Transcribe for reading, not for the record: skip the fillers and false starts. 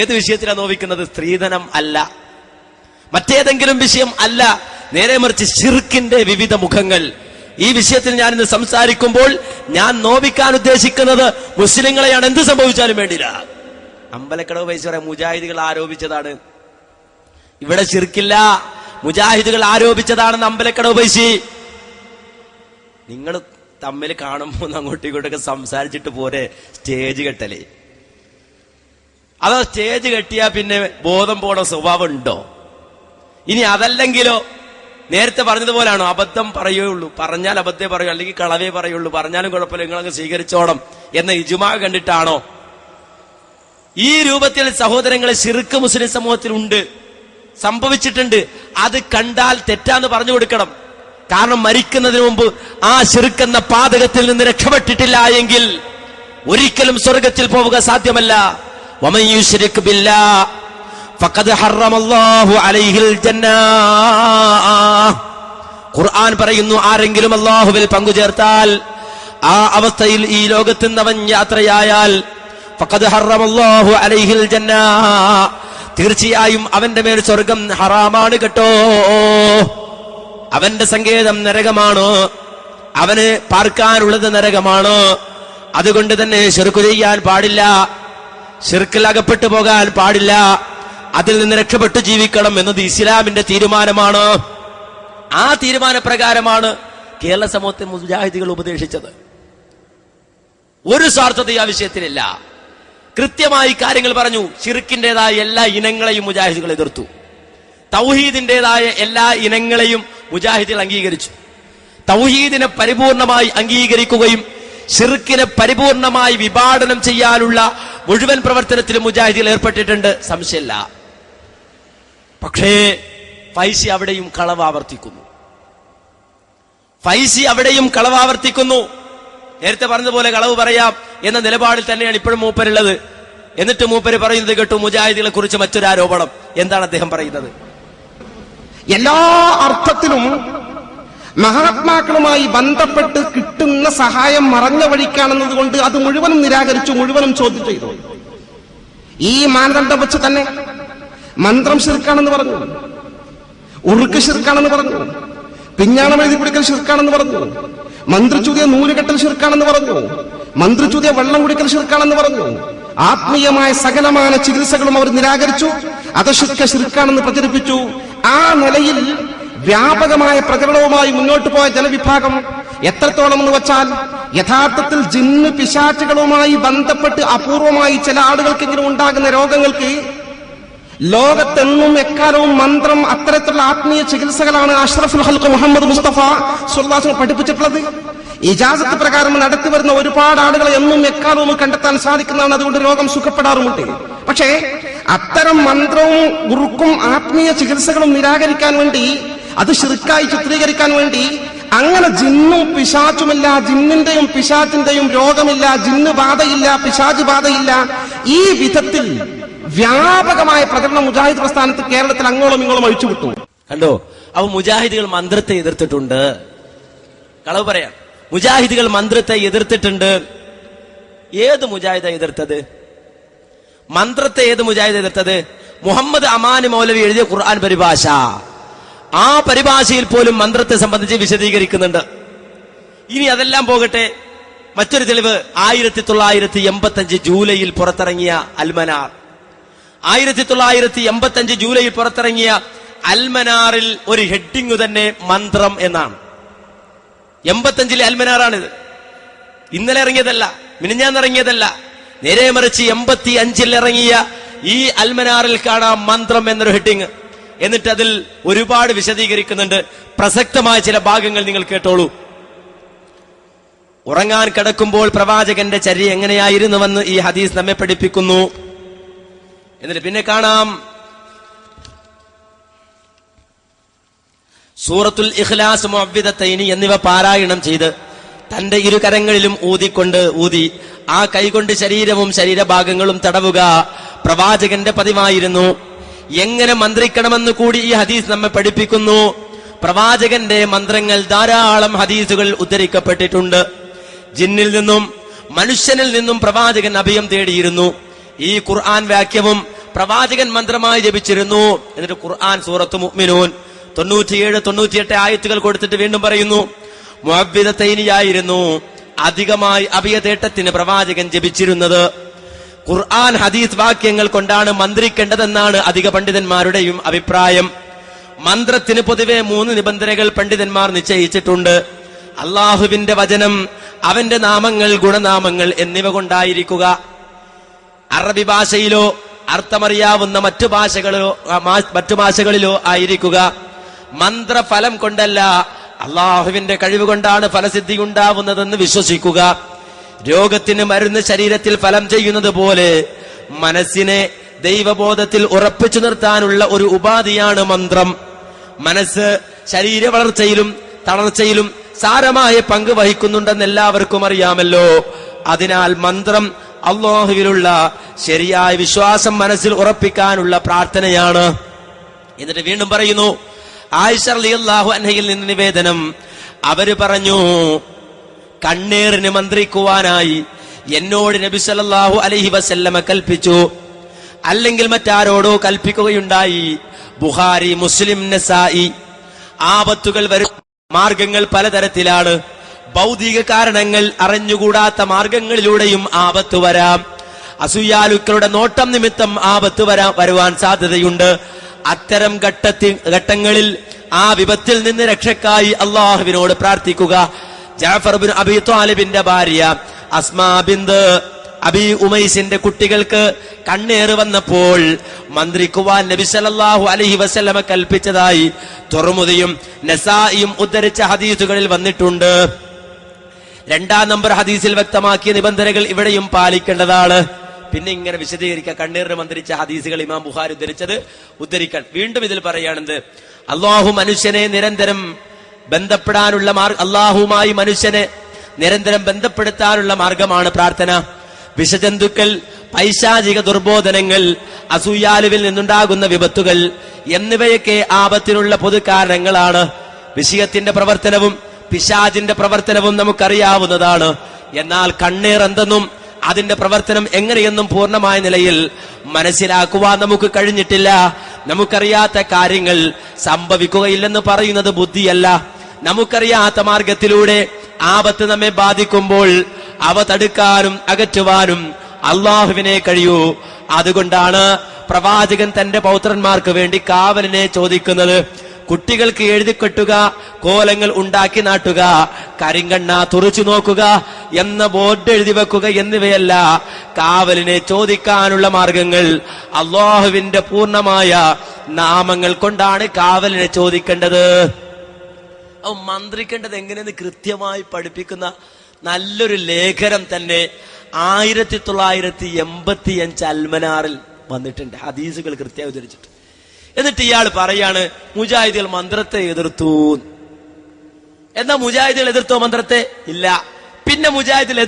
ഏത് വിഷയത്തിലാണ് നോവിക്കുന്നത്? സ്ത്രീധനം അല്ല, മറ്റേതെങ്കിലും വിഷയം അല്ല, നേരെ മറിച്ച് ശിർക്കിന്റെ വിവിധ മുഖങ്ങൾ. ഈ വിഷയത്തിൽ ഞാൻ ഇന്ന് സംസാരിക്കുമ്പോൾ ഞാൻ നോവിക്കാൻ ഉദ്ദേശിക്കുന്നത് മുസ്ലിങ്ങളെയാണ്. എന്ത് സംഭവിച്ചാലും വേണ്ടില്ല. അമ്പലക്കടവ് പൈസ പറയാം, മുജാഹിദുകൾ ആരോപിച്ചതാണ്. ഇവിടെ ശിർക്കില്ല, മുജാഹിദുകൾ ആരോപിച്ചതാണെന്ന് അമ്പലക്കടവ് പൈസ. നിങ്ങൾ തമ്മിൽ കാണുമ്പോൾ അങ്ങോട്ടും ഇങ്ങോട്ടൊക്കെ സംസാരിച്ചിട്ട് പോരെ സ്റ്റേജ് കെട്ടലേ. അതോ സ്റ്റേജ് കെട്ടിയാ പിന്നെ ബോധം പോണ സ്വഭാവം ഉണ്ടോ? ഇനി അതല്ലെങ്കിലോ നേരത്തെ പറഞ്ഞതുപോലാണോ? അബദ്ധം പറയുള്ളൂ, പറഞ്ഞാൽ അബദ്ധേ പറയൂ, അല്ലെങ്കിൽ കളവേ പറയുള്ളൂ, പറഞ്ഞാലും കുഴപ്പമില്ല, നിങ്ങളങ്ങ് സ്വീകരിച്ചോണം എന്ന ഇജ്മാ കണ്ടിട്ടാണോ? ഈ രൂപത്തിൽ സഹോദരങ്ങളെ ശിർക്ക് മുസ്ലിം സമൂഹത്തിൽ ഉണ്ട്, സംഭവിച്ചിട്ടുണ്ട്. അത് കണ്ടാൽ തെറ്റാന്ന് പറഞ്ഞു കൊടുക്കണം. കാരണം മരിക്കുന്നതിന് മുമ്പ് ആ ശിർക്ക് എന്ന പാതകത്തിൽ നിന്ന് രക്ഷപ്പെട്ടിട്ടില്ല എങ്കിൽ ഒരിക്കലും സ്വർഗത്തിൽ പോവുക സാധ്യമല്ല. വമൻ യുശ്രിക് ബില്ലാഹ് ഫഖദ് ഹറമല്ലാഹു അലൈഹിൽ ജന്നah. ഖുർആൻ പറയുന്നു, ആരെങ്കിലും അല്ലാഹുവിൽ പങ്കുചേർത്താൽ, ആ അവസ്ഥയിൽ ഈ ലോകത്ത് നിന്ന് അവൻ യാത്രയായാൽ, ഫഖദ് ഹറമല്ലാഹു അലൈഹിൽ ജന്നah, തീർച്ചയായും അവന്റെ മേൽ സ്വർഗം ഹറാമാണ് കേട്ടോ. അവന്റെ സങ്കേതം നരകമാണ്, അവന് പാർക്കാനുള്ളത് നരകമാണ്. അതുകൊണ്ട് തന്നെ ശിർക്ക് ചെയ്യാൻ പാടില്ല, ശിർക്കിൽ അകപ്പെട്ടു പോകാൻ പാടില്ല, അതിൽ നിന്ന് രക്ഷപ്പെട്ടു ജീവിക്കണം എന്നത് ഇസ്ലാമിന്റെ തീരുമാനമാണ്. ആ തീരുമാനപ്രകാരമാണ് കേരള സമൂഹത്തെ മുജാഹിദുകൾ ഉപദേശിച്ചത്. ഒരു സ്വാർത്ഥത ആ വിഷയത്തിലില്ല. കൃത്യമായി കാര്യങ്ങൾ പറഞ്ഞു. ശിർക്കിന്റേതായ എല്ലാ ഇനങ്ങളെയും മുജാഹിദുകൾ എതിർത്തു. തൗഹീദിന്റേതായ എല്ലാ ഇനങ്ങളെയും മുജാഹിദുകൾ അംഗീകരിച്ചു. തൗഹീദിനെ പരിപൂർണമായി അംഗീകരിക്കുകയും ശിർക്കിനെ പരിപൂർണമായി വിഭാടനം ചെയ്യാനുള്ള മുഴുവൻ പ്രവർത്തനത്തിലും മുജാഹിദുകൾ ഏർപ്പെട്ടിട്ടുണ്ട്, സംശയമില്ല. പക്ഷേ ഫൈസി അവിടെയും കളവാവർത്തിക്കുന്നു. നേരത്തെ പറഞ്ഞതുപോലെ കളവ് പറയാം എന്ന നിലപാടിൽ തന്നെയാണ് ഇപ്പോഴും മൂപ്പരുള്ളത്. എന്നിട്ട് മൂപ്പര് പറയുന്നത് കേട്ടു, മുജാഹിദുകളെ കുറിച്ച് മറ്റൊരു ആരോപണം. എന്താണ് അദ്ദേഹം പറയുന്നത്? എല്ലാ അർത്ഥത്തിലും മഹാത്മാക്കളുമായി ബന്ധപ്പെട്ട് കിട്ടുന്ന സഹായം മറഞ്ഞ വഴിക്കാണെന്നതുകൊണ്ട് അത് മുഴുവനും നിരാകരിച്ചു, മുഴുവനും ചോദ്യം ചെയ്തു. ഈ മാനദണ്ഡം വെച്ച് തന്നെ മന്ത്രം ശിർക്കാണെന്ന് പറഞ്ഞു, ഉറുക്ക് ശിർക്കാണെന്ന് പറഞ്ഞു, പിഞ്ഞാണം എഴുതി കുടിക്കൽ ശിർക്കാണെന്ന് പറഞ്ഞു, മന്ത്രിച്ചൂതിയ നൂലുകെട്ടൽ ശിർക്കാണെന്ന് പറഞ്ഞു, മന്ത്രിച്ചൂതിയ വെള്ളം കുടിക്കൽ ശിർക്കാണെന്ന് പറഞ്ഞു. ആത്മീയമായ സകലമായ ചികിത്സകളും അവർ നിരാകരിച്ചു, അത് ശിർക്കാണെന്ന് പ്രചരിപ്പിച്ചു. ആ നിലയിൽ വ്യാപകമായ പ്രചരണവുമായി മുന്നോട്ട് പോയ ജനവിഭാഗം എത്രത്തോളം എന്ന് വെച്ചാൽ, യഥാർത്ഥത്തിൽ ജിന്ന് പിശാചുകളുമായി ബന്ധപ്പെട്ട് അപൂർവമായി ചില ആളുകൾക്കെങ്കിലും ഉണ്ടാകുന്ന രോഗങ്ങൾക്ക് ലോകത്തെന്നും എക്കാലവും മന്ത്രം, അത്തരത്തിലുള്ള ആത്മീയ ചികിത്സകളാണ് അഷ്റഫുൽ ഖൽഖ് മുഹമ്മദ് മുസ്തഫ സ്വല്ലല്ലാഹു അലൈഹി വസല്ലം പഠിപ്പിച്ചിട്ടുള്ളത്. ഇജാസത്ത് പ്രകാരം നടത്തിവരുന്ന ഒരുപാട് ആളുകളെ എന്നും എക്കാലവും കണ്ടെത്താൻ സാധിക്കുന്നതാണ്. അതുകൊണ്ട് രോഗം സുഖപ്പെടാറുമുണ്ട്. പക്ഷേ അത്തരം മന്ത്രവും ഉറുക്കും ആത്മീയ ചികിത്സകളും നിരാകരിക്കാൻ വേണ്ടി, അത് ശിർക്കായി ചിത്രീകരിക്കാൻ വേണ്ടി, അങ്ങനെ ജിന്നും പിശാചുമില്ല, ജിന്നിന്റെയും പിശാചിന്റെയും രോഗമില്ല, ജിന്ന് ബാധയില്ല, പിശാച് ബാധയില്ല, ഈ വിധത്തിൽ വ്യാപകമായ പ്രചരണം മുജാഹിദ് പ്രസ്ഥാനത്ത് കേരളത്തിൽ അങ്ങോളം ഇങ്ങോളം അഴിച്ചുവിട്ടു. കണ്ടോ? അപ്പൊ മുജാഹിദുകൾ മന്ത്രത്തെ എതിർത്തിട്ടുണ്ട്. കളവ് പറയാം, മുജാഹിദുകൾ മന്ത്രത്തെ എതിർത്തിട്ടുണ്ട്. ഏത് മുജാഹിദ എതിർത്തത്? മന്ത്രത്തെ ഏത് മുജാഹിദ് എതിർത്തത്? മുഹമ്മദ് അമാൻ മൗലവി എഴുതിയ ഖുർആൻ പരിഭാഷ, ആ പരിഭാഷയിൽ പോലും മന്ത്രത്തെ സംബന്ധിച്ച് വിശദീകരിക്കുന്നുണ്ട്. ഇനി അതെല്ലാം പോകട്ടെ, മറ്റൊരു തെളിവ് 1985 ജൂലൈയിൽ പുറത്തിറങ്ങിയ അൽമനാർ. 1985 ജൂലൈയിൽ പുറത്തിറങ്ങിയ അൽമനാറിൽ ഒരു ഹെഡിങ് തന്നെ മന്ത്രം എന്നാണ്. 85 അൽമനാറാണിത്. ഇന്നലെ ഇറങ്ങിയതല്ല, മിനിഞ്ഞാന്നിറങ്ങിയതല്ല, നേരെ മറിച്ച് 85 ഇറങ്ങിയ ഈ അൽമനാറിൽ കാണാം മന്ത്രം എന്നൊരു ഹെഡിങ്. എന്നിട്ട് അതിൽ ഒരുപാട് വിശദീകരിക്കുന്നുണ്ട്. പ്രസക്തമായ ചില ഭാഗങ്ങൾ നിങ്ങൾ കേട്ടോളൂ. ഉറങ്ങാൻ കിടക്കുമ്പോൾ പ്രവാചകന്റെ ചര്യ എങ്ങനെയായിരുന്നുവെന്ന് ഈ ഹദീസ് നമ്മെ പഠിപ്പിക്കുന്നു. എന്നിട്ട് പിന്നെ കാണാം, സൂറത്തുൽ ഇഖ്ലാസ്, മുഅവ്വിദത്തൈനി എന്നിവ പാരായണം ചെയ്ത് തന്റെ ഇരു കരങ്ങളിലും ഊതി ആ കൈകൊണ്ട് ശരീരവും ശരീരഭാഗങ്ങളും തടവുക പ്രവാചകന്റെ പതിവായിരുന്നു. എങ്ങനെ മന്ത്രിക്കണമെന്ന് കൂടി ഈ ഹദീസ് നമ്മെ പഠിപ്പിക്കുന്നു. പ്രവാചകന്റെ മന്ത്രങ്ങൾ ധാരാളം ഹദീസുകൾ ഉദ്ധരിക്കപ്പെട്ടിട്ടുണ്ട്. ജിന്നിൽ നിന്നും മനുഷ്യനിൽ നിന്നും പ്രവാചകൻ അഭയം തേടിയിരുന്നു. ഈ ഖുർആൻ വാക്യവും പ്രവാചകൻ മന്ത്രമായി ജപിച്ചിരുന്നു. എന്നിട്ട് ഖുർആൻ സൂറത്ത് മുഅ്മിനൂൻ 97-98 ആയത്തുകൾ കൊടുത്തിട്ട് വീണ്ടും പറയുന്നു, മുഅവ്വിദതൈനിയായിരുന്നു അധികമായി അഭയതേട്ടത്തിന് പ്രവാചകൻ ജപിച്ചിരുന്നത്. ഖുർആൻ ഹദീസ് വാക്യങ്ങൾ കൊണ്ടാണ് മന്ത്രിക്കേണ്ടതെന്നാണ് അധിക പണ്ഡിതന്മാരുടെയും അഭിപ്രായം. മന്ത്രത്തിന് പൊതുവെ 3 നിബന്ധനകൾ പണ്ഡിതന്മാർ നിശ്ചയിച്ചിട്ടുണ്ട്. അള്ളാഹുവിന്റെ വചനം, അവന്റെ നാമങ്ങൾ, ഗുണനാമങ്ങൾ എന്നിവ കൊണ്ടായിരിക്കുക. അറബി ഭാഷയിലോ അർത്ഥമറിയാവുന്ന മറ്റു ഭാഷകളിലോ ആയിരിക്കുക. മന്ത്രഫലം കൊണ്ടല്ല, അള്ളാഹുവിന്റെ കഴിവ് കൊണ്ടാണ് ഫലസിദ്ധി ഉണ്ടാവുന്നതെന്ന് വിശ്വസിക്കുക. രോഗത്തിന് മരുന്ന് ശരീരത്തിൽ ഫലം ചെയ്യുന്നത് പോലെ മനസ്സിനെ ദൈവബോധത്തിൽ ഉറപ്പിച്ചു നിർത്താനുള്ള ഒരു ഉപാധിയാണ് മന്ത്രം. മനസ്സ് ശരീര വളർച്ചയിലും തളർച്ചയിലും സാരമായ പങ്ക് വഹിക്കുന്നുണ്ടെന്ന് എല്ലാവർക്കും അറിയാമല്ലോ. അതിനാൽ മന്ത്രം അല്ലാഹുവിലുള്ള ശരിയായ വിശ്വാസം മനസ്സിൽ ഉറപ്പിക്കാനുള്ള പ്രാർത്ഥനയാണ്. എന്നിട്ട് വീണ്ടും പറയുന്നു, ആയിഷ റളിയല്ലാഹു അൻഹയിൽ നിന്ന് നിവേദനം, അവര് പറഞ്ഞു, കണ്ണേറിന് മന്ത്രിക്കുവാനായി എന്നോട് നബി സല്ലല്ലാഹു അലൈഹി വസല്ലമ കൽപ്പിച്ചു, അല്ലെങ്കിൽ മറ്റാരോടോ കൽപ്പിക്കുകയുണ്ടായി. ബുഖാരി, മുസ്ലിം, നസായി. ആപത്തുകൾ വരും മാർഗങ്ങൾ പലതരത്തിലാണ്. ഭൗതിക കാരണങ്ങൾ, അറിഞ്ഞുകൂടാത്ത മാർഗങ്ങളിലൂടെയും ആപത്ത് വരാം. അസൂയാലുക്കളുടെ നോട്ടം നിമിത്തം ആപത്ത് വരുവാൻ സാധ്യതയുണ്ട്. അത്തരം ഘട്ടങ്ങളിൽ ആ വിപത്തിൽ നിന്ന് രക്ഷക്കായി അള്ളാഹുവിനോട് പ്രാർത്ഥിക്കുക. ജഅഫർ ബിൻ അബി ത്വാലിബിന്റെ ഭാര്യ അസ്മാ ബിന്ത് അബി ഉമൈസിന്റെ കുട്ടികൾക്ക് കണ്ണേറ് വന്നപ്പോൾ മന്ത്രിക്കുവാൻ നബി സല്ലല്ലാഹു അലൈഹി വസല്ലമ കൽപ്പിച്ചതായി തുർമുദിയും നസായിയും ഉദ്ധരിച്ച ഹദീസുകളിൽ വന്നിട്ടുണ്ട്. 2-ാം നമ്പർ ഹദീസിൽ വ്യക്തമാക്കിയ നിബന്ധനകൾ ഇവിടെയും പാലിക്കേണ്ടതാണ്. പിന്നെ ഇങ്ങനെ വിശദീകരിക്കുക, കണ്ണീറിന് മന്ത്രിച്ച ഹദീസുകൾ ഇമാം ബുഖാരി ഉദ്ധരിക്കാൻ വീണ്ടും ഇതിൽ പറയുകയാണെന്ത്, അള്ളാഹു മനുഷ്യനെ നിരന്തരം ബന്ധപ്പെടാനുള്ള അള്ളാഹുമായി മനുഷ്യനെ നിരന്തരം ബന്ധപ്പെടുത്താനുള്ള മാർഗമാണ് പ്രാർത്ഥന. വിഷജന്തുക്കൾ, പൈശാചിക ദുർബോധനങ്ങൾ, അസൂയാലുവിൽ നിന്നുണ്ടാകുന്ന വിപത്തുകൾ എന്നിവയൊക്കെ ആപത്തിനുള്ള പൊതു കാരണങ്ങളാണ്. വിഷയത്തിന്റെ പ്രവർത്തനവും പിശാചിന്റെ പ്രവർത്തനവും നമുക്കറിയാവുന്നതാണ്. എന്നാൽ കണ്ണീർ എന്തെന്നും അതിന്റെ പ്രവർത്തനം എങ്ങനെയെന്നും പൂർണ്ണമായ നിലയിൽ മനസ്സിലാക്കുവാൻ നമുക്ക് കഴിഞ്ഞിട്ടില്ല. നമുക്കറിയാത്ത കാര്യങ്ങൾ സംഭവിക്കുകയില്ലെന്ന് പറയുന്നത് ബുദ്ധിയല്ല. നമുക്കറിയാത്ത മാർഗത്തിലൂടെ ആപത്ത് നമ്മെ ബാധിക്കുമ്പോൾ അവ തടുക്കാനും അകറ്റുവാനും അള്ളാഹുവിനെ കഴിയൂ. അതുകൊണ്ടാണ് പ്രവാചകൻ തന്റെ പൗത്രന്മാർക്ക് വേണ്ടി കാവലിനെ ചോദിക്കുന്നത്. കുട്ടികൾക്ക് എഴുതിക്കെട്ടുക, കോലങ്ങൾ ഉണ്ടാക്കി നാട്ടുക, കരിങ്കണ്ണ തുറച്ചു നോക്കുക എന്ന ബോർഡ് എഴുതി വെക്കുക എന്നിവയല്ല കാവലിനെ ചോദിക്കാനുള്ള മാർഗങ്ങൾ. അള്ളാഹുവിന്റെ പൂർണ്ണമായ നാമങ്ങൾ കൊണ്ടാണ് കാവലിനെ ചോദിക്കേണ്ടത്. മന്ത്രിക്കേണ്ടത് എങ്ങനെയെന്ന് കൃത്യമായി പഠിപ്പിക്കുന്ന നല്ലൊരു ലേഖനം തന്നെ 1985 അൽമനാറിൽ വന്നിട്ടുണ്ട്. ഹദീസുകൾ കൃത്യമായി ഉദ്ധരിച്ചിട്ട്. എന്നിട്ട് ഇയാൾ പറയാണ്, മുജാഹിദുകൾ മന്ത്രത്തെ എതിർത്തു. എന്നാ മുജാഹിദുകൾ എതിർത്തോ മന്ത്രത്തെ? ഇല്ല. പിന്നെ മുജാഹിദുകൾ